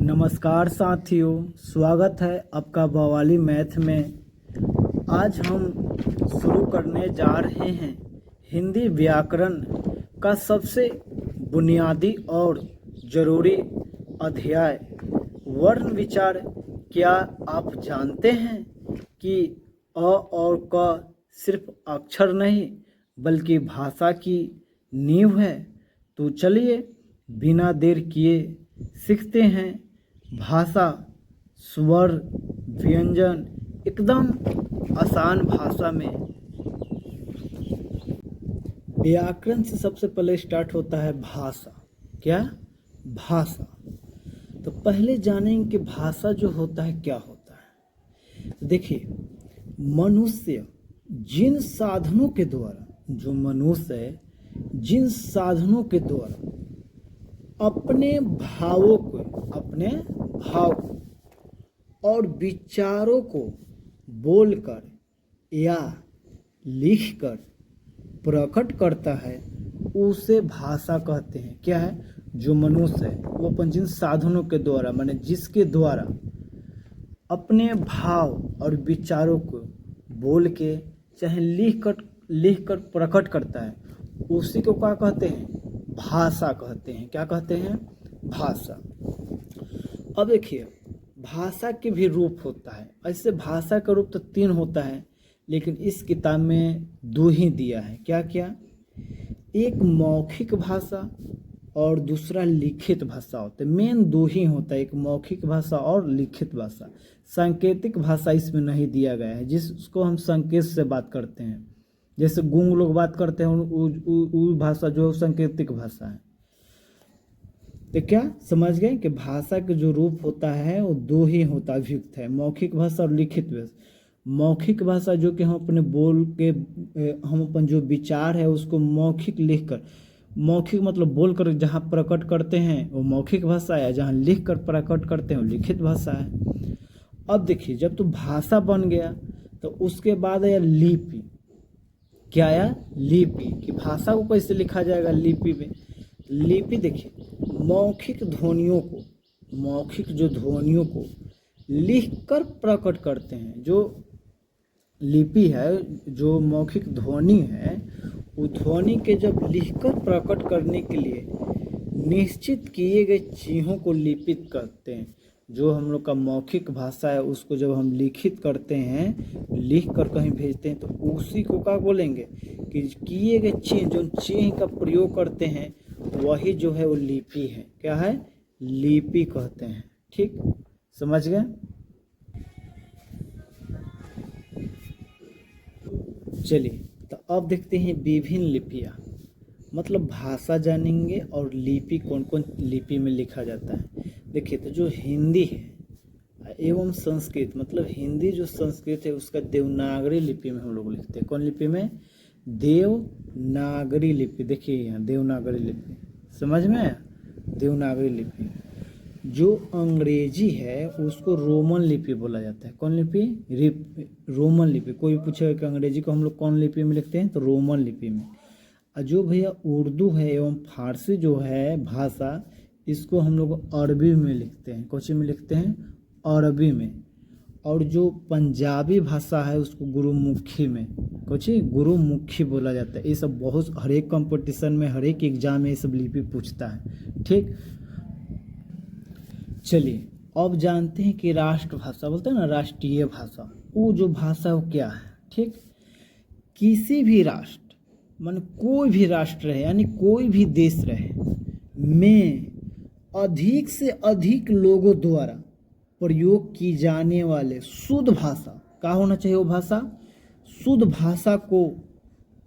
नमस्कार साथियों, स्वागत है आपका बवाली मैथ में। आज हम शुरू करने जा रहे हैं हिंदी व्याकरण का सबसे बुनियादी और ज़रूरी अध्याय वर्ण विचार। क्या आप जानते हैं कि अ और क सिर्फ अक्षर नहीं बल्कि भाषा की नींव है? तो चलिए बिना देर किए सीखते हैं भाषा, स्वर, व्यंजन एकदम आसान भाषा में। व्याकरण से सबसे पहले स्टार्ट होता है भाषा। क्या? भाषा। तो पहले जानेंगे कि भाषा जो होता है क्या होता है। देखिए, मनुष्य जिन साधनों के द्वारा, जो मनुष्य है जिन साधनों के द्वारा अपने भावों को, अपने भाव और विचारों को बोलकर या लिखकर प्रकट करता है उसे भाषा कहते हैं। क्या है? जो मनुष्य है वो अपन जिन साधनों के द्वारा, माने जिसके द्वारा अपने भाव और विचारों को बोल के चाहे लिखकर प्रकट करता है, उसी को क्या कहते हैं? भाषा कहते हैं। क्या कहते हैं? भाषा। अब देखिए, भाषा के भी रूप होता है। ऐसे भाषा का रूप तो 3 होता है, लेकिन इस किताब में 2 ही दिया है। क्या क्या? एक मौखिक भाषा और दूसरा लिखित भाषा होता है। मेन 2 ही होता है, एक मौखिक भाषा और लिखित भाषा। सांकेतिक भाषा इसमें नहीं दिया गया है, जिसको हम संकेत से बात करते हैं। जैसे गूंग लोग बात करते हैं, वो भाषा जो सांकेतिक भाषा है। तो क्या समझ गए कि भाषा के जो रूप होता है वो 2 ही होता है, अभियुक्त है, मौखिक भाषा और लिखित भाषा। मौखिक भाषा जो कि हम अपने बोल के, हम अपन जो विचार है उसको मौखिक लिखकर, मौखिक मतलब बोलकर जहाँ प्रकट करते हैं वो मौखिक भाषा है, जहाँ लिखकर प्रकट करते हैं वो लिखित भाषा है। अब देखिए, जब तो भाषा बन गया तो उसके बाद आया लिपि। क्या आया? लिपि। कि भाषा को कैसे लिखा जाएगा लिपि में? लिपि देखिए, मौखिक जो ध्वनियों को लिखकर प्रकट करते हैं। जो लिपि है, जो मौखिक ध्वनि है, वो ध्वनि के जब लिखकर प्रकट करने के लिए निश्चित किए गए चिन्हों को लिपित करते हैं। जो हम लोग का मौखिक भाषा है उसको जब हम लिखित करते हैं, लिख कर कहीं भेजते हैं, तो उसी को क्या बोलेंगे कि किए गए चिन्ह, जो चिन्ह का प्रयोग करते हैं वही जो है वो लिपि है। क्या है? लिपि कहते हैं। ठीक, समझ गए? चलिए, तो अब देखते हैं विभिन्न लिपियाँ। मतलब भाषा जानेंगे और लिपि, कौन कौन लिपि में लिखा जाता है। देखिए, तो जो हिंदी है एवं संस्कृत, मतलब हिंदी जो संस्कृत है उसका देवनागरी लिपि में हम लोग लिखते हैं। कौन लिपि में? देवनागरी लिपि। देखिए यहाँ देवनागरी लिपि, समझ में आया? देवनागरी लिपि। जो अंग्रेजी है उसको रोमन लिपि बोला जाता है। कौन लिपि? रोमन लिपि। कोई पूछेगा कि अंग्रेजी को हम लोग कौन लिपि में लिखते हैं, तो रोमन लिपि में। और जो भैया उर्दू है एवं फारसी जो है भाषा, इसको हम लोग अरबी में लिखते हैं। कौन सी में लिखते हैं? अरबी में। और जो पंजाबी भाषा है उसको गुरुमुखी में, कुछ गुरुमुखी बोला जाता है। ये सब बहुत, हर एक कंपटीशन में, हर एक एग्जाम में ये सब लिपि पूछता है। ठीक, चलिए अब जानते हैं कि राष्ट्रभाषा बोलते हैं ना, राष्ट्रीय भाषा। वो जो भाषा वो क्या है? ठीक, किसी भी राष्ट्र, मान कोई भी राष्ट्र है, यानी कोई भी देश रहे, में अधिक से अधिक लोगों द्वारा प्रयोग की जाने वाले शुद्ध भाषा, क्या होना चाहिए? वो भाषा शुद्ध भाषा को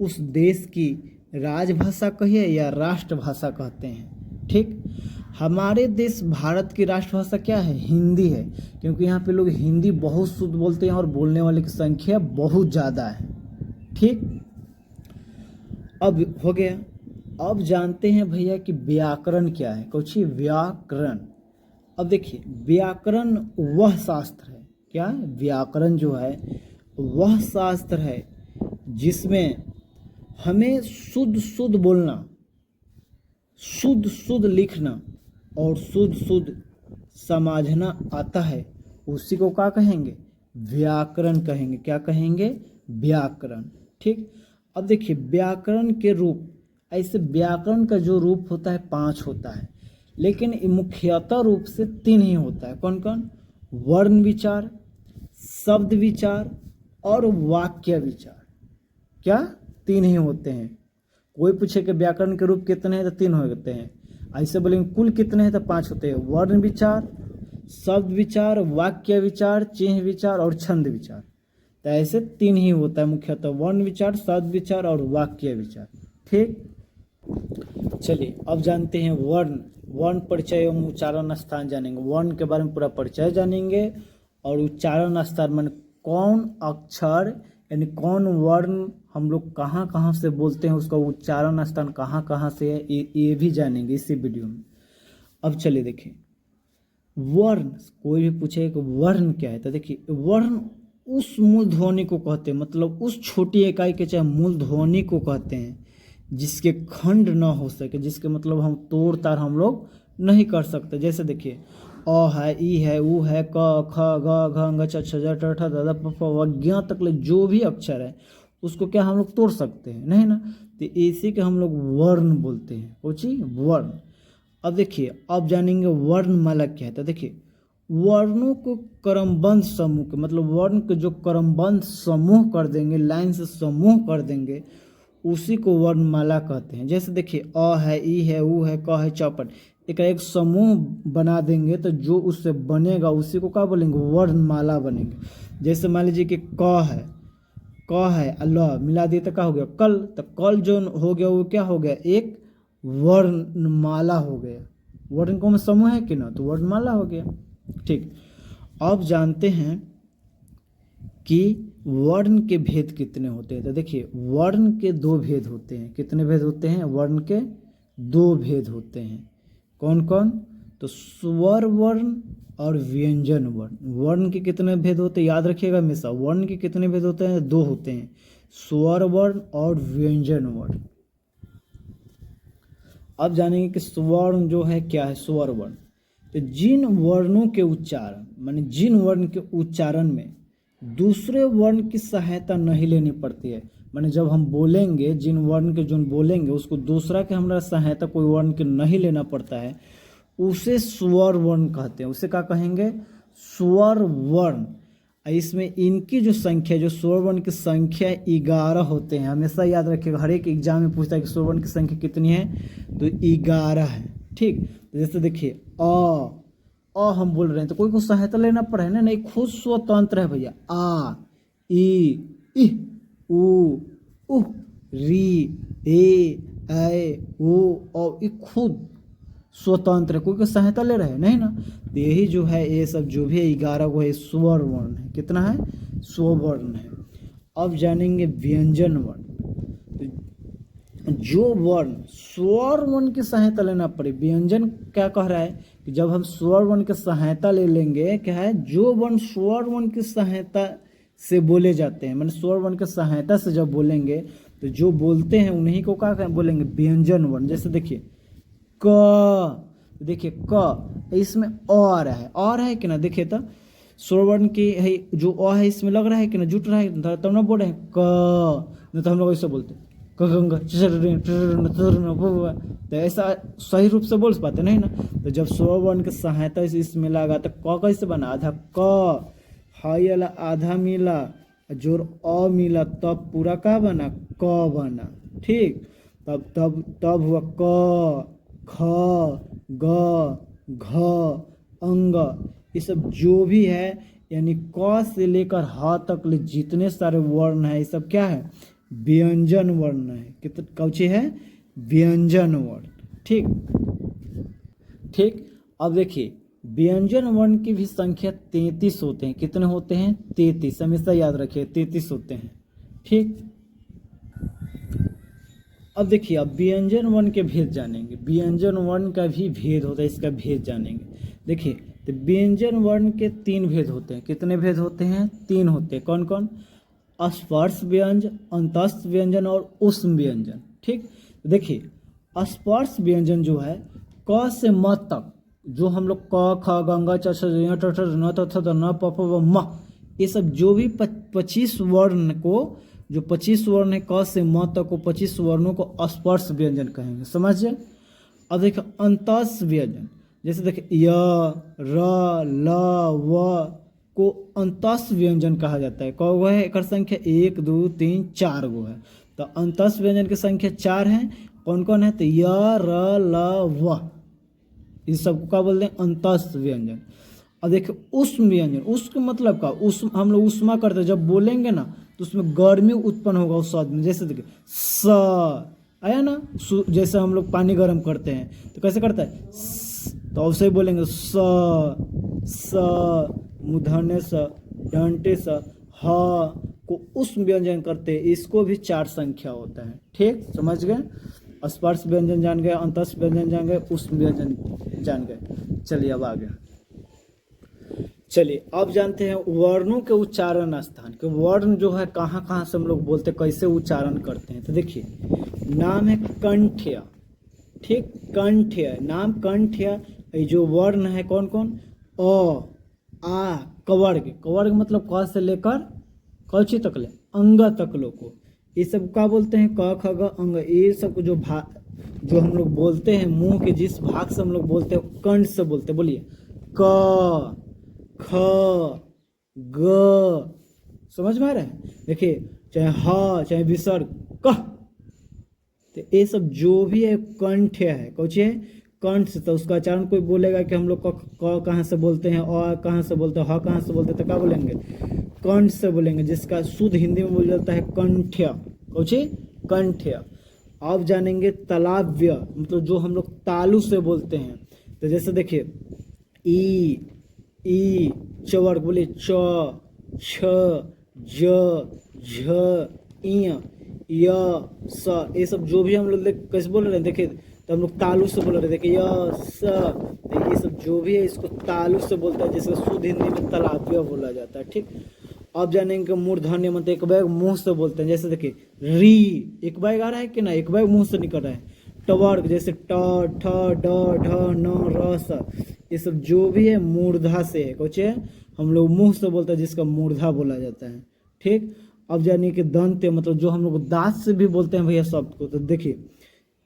उस देश की राजभाषा कहिए या राष्ट्रभाषा कहते हैं। ठीक, हमारे देश भारत की राष्ट्रभाषा क्या है? हिंदी है, क्योंकि यहाँ पे लोग हिंदी बहुत शुद्ध बोलते हैं और बोलने वाले की संख्या बहुत ज़्यादा है। ठीक, अब हो गया। अब जानते हैं भैया कि व्याकरण क्या है। कुछ व्याकरण। अब देखिए, व्याकरण वह शास्त्र है। क्या? व्याकरण जो है वह शास्त्र है जिसमें हमें शुद्ध बोलना, शुद्ध लिखना और शुद्ध समझना आता है उसी को क्या कहेंगे, व्याकरण कहेंगे। क्या कहेंगे, व्याकरण। ठीक, अब देखिए व्याकरण के रूप, ऐसे व्याकरण का जो रूप होता है 5 होता है, लेकिन मुख्यतः रूप से 3 ही होता है। कौन कौन, वर्ण विचार, शब्द विचार और वाक्य विचार। क्या, 3 ही होते हैं। कोई पूछे कि व्याकरण के रूप कितने हैं तो 3 होते हैं, ऐसे बोलेंगे कुल कितने हैं तो 5 होते हैं। वर्ण विचार, शब्द विचार, वाक्य विचार, चिन्ह विचार और छंद विचार। तो ऐसे 3 ही होता है मुख्यतः, वर्ण विचार, शब्द विचार और वाक्य विचार। ठीक, चलिए अब जानते हैं वर्ण। वर्ण परिचय एवं उच्चारण स्थान जानेंगे। वर्ण के बारे में पूरा परिचय जानेंगे और उच्चारण स्थान मान कौन अक्षर यानी कौन वर्ण हम लोग कहाँ कहाँ से बोलते हैं, उसका उच्चारण स्थान कहाँ कहाँ से है, ये भी जानेंगे इसी वीडियो में। अब चलिए देखिए वर्ण, कोई भी पूछे कि वर्ण क्या है तो देखिए वर्ण उस मूल ध्वनि को कहते हैं, मतलब उस छोटी इकाई के चाहे मूल ध्वनि को कहते हैं जिसके खंड ना हो सके, जिसके मतलब हम तोड़ ताड़ हम लोग नहीं कर सकते। जैसे देखिए अ है, ई है, ऊ है, क ख ग घ ङ छ छ ज ट ठ द ध प फ व ज्ञ तक ले जो भी अक्षर है उसको क्या हम लोग तोड़ सकते हैं, नहीं ना। तो इसी के हम लोग वर्ण बोलते हैं। पूछी वर्ण। अब देखिए अब जानेंगे वर्णमाला क्या है। तो देखिए वर्णों को क्रमबद्ध समूह के, मतलब वर्ण के जो क्रमबद्ध समूह कर देंगे, लाइन से समूह कर देंगे, उसी को वर्णमाला कहते हैं। जैसे देखिए अ है, ई है, ऊ है, क है, चौपट, एक समूह बना देंगे तो जो उससे बनेगा उसी को क्या बोलेंगे, वर्णमाला बनेंगे। जैसे मान लीजिए कि क है ल मिला दिए तो क्या हो गया कल, तो कल जो हो गया वो क्या हो गया, एक वर्णमाला हो गया। वर्ण को में समूह है कि ना, तो वर्णमाला हो गया। ठीक, अब जानते हैं कि वर्ण के भेद कितने होते हैं। तो देखिए वर्ण के 2 भेद होते हैं। कितने भेद होते हैं, वर्ण के 2 भेद होते हैं। कौन कौन, तो स्वर वर्ण और व्यंजन वर्ण। वर्ण के कितने भेद होते हैं, याद रखिएगा हमेशा, वर्ण के कितने भेद होते हैं, 2 होते हैं, स्वर वर्ण और व्यंजन वर्ण। अब जानेंगे कि स्वर्ण जो है क्या है, स्वर वर्ण। तो जिन वर्णों के उच्चारण, माने जिन वर्ण के उच्चारण में दूसरे वर्ण की सहायता नहीं लेनी पड़ती है, माने जब हम बोलेंगे जिन वर्ण के जो बोलेंगे उसको दूसरा के हमारा सहायता कोई वर्ण के नहीं लेना पड़ता है, उसे स्वर वर्ण कहते हैं। उसे क्या कहेंगे, स्वर वर्ण। इसमें इनकी जो संख्या, जो स्वर वर्ण की संख्या 11 होते हैं। हमेशा याद रखिएगा, हर एक एग्जाम में पूछता है कि स्वर वर्ण की संख्या कितनी है, तो 11 है। ठीक, जैसे देखिए हम बोल रहे हैं तो कोई को सहायता लेना पड़ा है ना, नहीं, खुद स्वतंत्र है भैया। आ, ई, उ, उ, री, ए, ओ, ये खुद स्वतंत्र है, कोई को सहायता ले रहे हैं नहीं ना। तो यही जो है ये सब जो भी है 11 वो है स्वर वर्ण है। कितना है, स्वर्ण है। अब जानेंगे व्यंजन वर्ण। तो जो वर्ण स्वर वर्ण की सहायता लेना पड़े, व्यंजन क्या कह रहा है कि जब हम स्वर वर्ण की सहायता ले लेंगे, क्या है, जो वर्ण स्वर वर्ण की सहायता से बोले जाते हैं, मतलब स्वर वर्ण की सहायता से जब बोलेंगे तो जो बोलते हैं उन्हीं को क्या बोलेंगे, व्यंजन वर्ण। जैसे देखिए क, देखिए क, इसमें और है कि ना, देखिए तो स्वर वर्ण की है जो अ है इसमें लग रहा है कि ना, जुट रहा है, तब ना बोल रहे हैं क, नहीं तो हम लोग ऐसे बोलते हैं तो ऐसा सही रूप से बोल पाते नहीं ना। तो जब स्वर वर्ण की सहायता से इसमें लगा तो क कैसे बना, आधा क, हाई वाला आधा मिला, जोर अ मिला, तब पूरा का बना, क बना। ठीक, तब हुआ क, ख, ग, घ, अंग, ये सब जो भी है, यानी क से लेकर ह तक ले जितने सारे वर्ण है, ये सब क्या है, व्यंजन वर्ण है। कितने कौचे है, व्यंजन वर्ण। ठीक, अब देखिए व्यंजन वर्ण की भी संख्या 33 होते हैं। कितने होते हैं, 33, हमेशा याद रखिए 33 होते हैं। ठीक, अब देखिए अब व्यंजन वर्ण के भेद जानेंगे। व्यंजन वर्ण का भी भेद होता है, इसका भेद जानेंगे। देखिए तो व्यंजन वर्ण के 3 भेद होते हैं। कितने भेद होते हैं, 3 होते हैं। कौन कौन, स्पर्श व्यंजन, अंतस्थ व्यंजन और उष्म व्यंजन। ठीक, देखिए स्पर्श व्यंजन जो है क से म तक जो हम लोग क ख गंगा च छ ज ट ठ न त थ द न प फ व म, ये सब जो भी 25 वर्ण को, जो 25 वर्ण है क से म तक को 25 वर्णों को स्पर्श व्यंजन कहेंगे, समझिए। अब देखिए अंतस व्यंजन, जैसे देखिए य र ल व को अंतस व्यंजन कहा जाता है। कौ गो है एक संख्या 1 2 3 4 गो है, तो अंतस व्यंजन की संख्या 4 है। कौन कौन है, तो य र ल व, इस सबको क्या बोलते हैं, अंतस व्यंजन। अब देखिए उष्म व्यंजन, उष्म मतलब का उष्म, हम लोग उष्मा करते हैं, जब बोलेंगे ना तो उसमें गर्मी उत्पन्न होगा उस शब्द में। जैसे देखिए स आया ना, जैसे हम लोग पानी गर्म करते हैं तो कैसे करता है, तो ऐसे ही बोलेंगे स मूर्धन्य स दंते स ह को उष्म व्यंजन करते हैं। इसको भी 4 संख्या होता है, ठीक, समझ गए। स्पर्श व्यंजन जान गए, अंतस व्यंजन जान गए, उष्म व्यंजन जान गए। चलिए अब आगे, चलिए अब जानते हैं वर्णों के उच्चारण स्थान के। वर्ण जो है कहाँ कहाँ से हम लोग बोलते, कैसे उच्चारण करते हैं। तो देखिए नाम है कंठ्य, ठीक, कंठ्य, नाम कंठ्य। ये जो वर्ण है कौन कौन, अ आ कवर्ग, कवर्ग मतलब क से लेकर कौची तक ले, अंग तक लो को, ये सब क्या बोलते हैं, क ख ग अंग। ये सब जो जो हम लोग बोलते हैं, मुंह के जिस भाग से हम लोग बोलते हैं कंठ से बोलते हैं। बोलिए क ख ग, समझ में आ रहा है। देखिए चाहे ह चाहे विसर्ग क, तो ये सब जो भी है कंठ है, कौची है, कंठ से। तो उसका उच्चारण कोई बोलेगा कि हम लोग क कहाँ से बोलते हैं, अ कहाँ से बोलते हैं, ह कहाँ से बोलते हैं, तो क्या बोलेंगे, कंठ से बोलेंगे, जिसका शुद्ध हिंदी में बोला जाता है कंठ्य, कौची, कंठ्य। अब जानेंगे तालव्य, मतलब जो हम लोग तालु से बोलते हैं। तो जैसे देखिए ई चवर्ग, बोले च छ ज झ इय य स, ये सब जो भी हम लोग कैसे बोल रहे हैं, देखिए तो हम लोग तालु से बोल रहे हैं। देखिए य स, ये सब जो भी है इसको तालु से बोलता है, जिसको शुद्ध हिंदी में तालव्य बोला जाता है, ठीक। अब जानेंगे मूर्धन्य, मतलब एक बैग मुंह से बोलते हैं। जैसे देखिए री, एक बैग आ रहा है कि ना, एक बैग मुंह से निकल रहा है। टवर्ग, जैसे ट ठ ड ढ न र स, ये सब जो भी है मूर्धा से है, कुछ है हम लोग मुंह से बोलते हैं, जिसका मूर्धा बोला जाता है, ठीक। अब जानिए कि दंत, मतलब जो हम लोग दांत से भी बोलते हैं भैया शब्द को। तो देखिए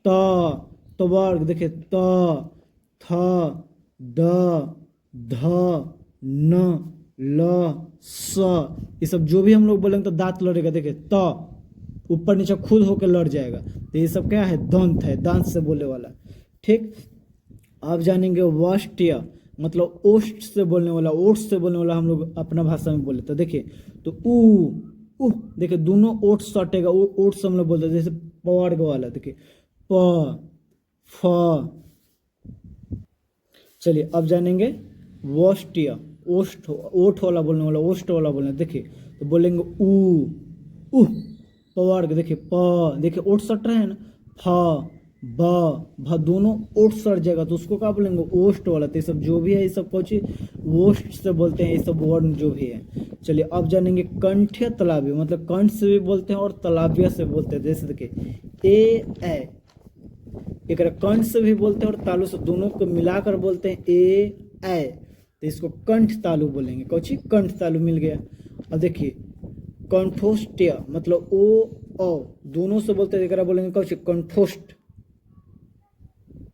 तवर्ग, देखिए त थ द ध न ल स, ये सब जो भी हम लोग बोलेंगे तो दांत लड़ेगा। देखिए त ऊपर नीचे खुद होकर लड़ जाएगा, तो ये सब क्या है, दंत है, दांत से बोलने वाला, ठीक। आप जानेंगे वष्ट्य, मतलब ओष्ठ से बोलने वाला, ओठ से बोलने वाला हम लोग अपना भाषा में बोले। तो देखिए तो उ, देखिए दोनों ओठ सटेगा, ओठ से हम लोग बोलते हैं। जैसे पवर्ग वाला, देखिए प फ। चलिए अब जानेंगे वष्ट्य, ओष्ठ, ओठ वाला बोलने वाला, ओष्ठ वाला बोलने। देखिए तो बोलेंगे उ पवर्ग, देखिए प, देखिए ओठ सट रहे हैं ना, फ ब भ, दोनों ओठ सट जाएगा, तो उसको क्या बोलेंगे, ओष्ठ वाला। तो ये सब जो भी है, ये सब कुछ ओष्ठ से बोलते हैं, ये सब वर्ण जो भी है। चलिए अब जानेंगे कंठ्य तालव्य, मतलब कंठ से भी बोलते हैं और तालव्य से बोलते हैं। जैसे देखिए एक कंठ से भी बोलते हैं और तालु से, दोनों को मिलाकर बोलते हैं ए, तो इसको कंठ तालु बोलेंगे, कौची, कंठ तालु मिल गया। अब देखिए कंठोष्ठ्य, मतलब ओ दोनों से बोलते हैं, एक बोलेंगे कौची, कंठोष्ठ,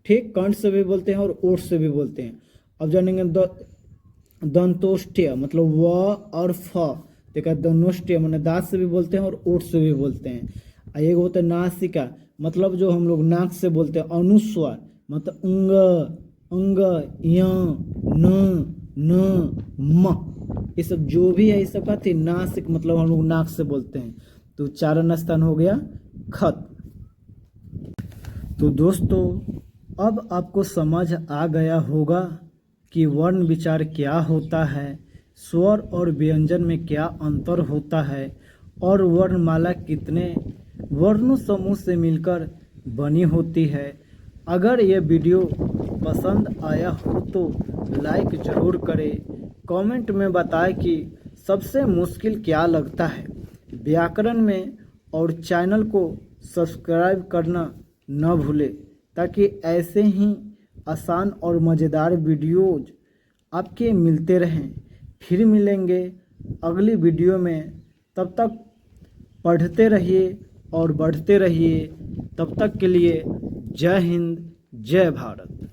ठीक, कंठ से भी बोलते हैं और ओठ से भी बोलते हैं। अब जानेंगे दंतोष्ठ्य, मतलब व और फ, देखा दंतोष्ठ्य मैंने दांत से भी बोलते हैं और ओठ से भी बोलते हैं। एक होता है नासिका, मतलब जो हम लोग नाक से बोलते हैं। अनुस्वार, मतलब अंग अंग य न म, ये सब जो भी है, ये सब कहते हैं नासिक, मतलब हम लोग नाक से बोलते हैं। तो उच्चारण स्थान हो गया खत। तो दोस्तों अब आपको समझ आ गया होगा कि वर्ण विचार क्या होता है, स्वर और व्यंजन में क्या अंतर होता है, और वर्णमाला कितने वर्णों समूह से मिलकर बनी होती है। अगर यह वीडियो पसंद आया हो तो लाइक ज़रूर करें, कमेंट में बताएं कि सबसे मुश्किल क्या लगता है व्याकरण में, और चैनल को सब्सक्राइब करना न भूलें, ताकि ऐसे ही आसान और मज़ेदार वीडियोज आपके मिलते रहें। फिर मिलेंगे अगली वीडियो में, तब तक पढ़ते रहिए और बढ़ते रहिए। तब तक के लिए जय हिंद, जय भारत।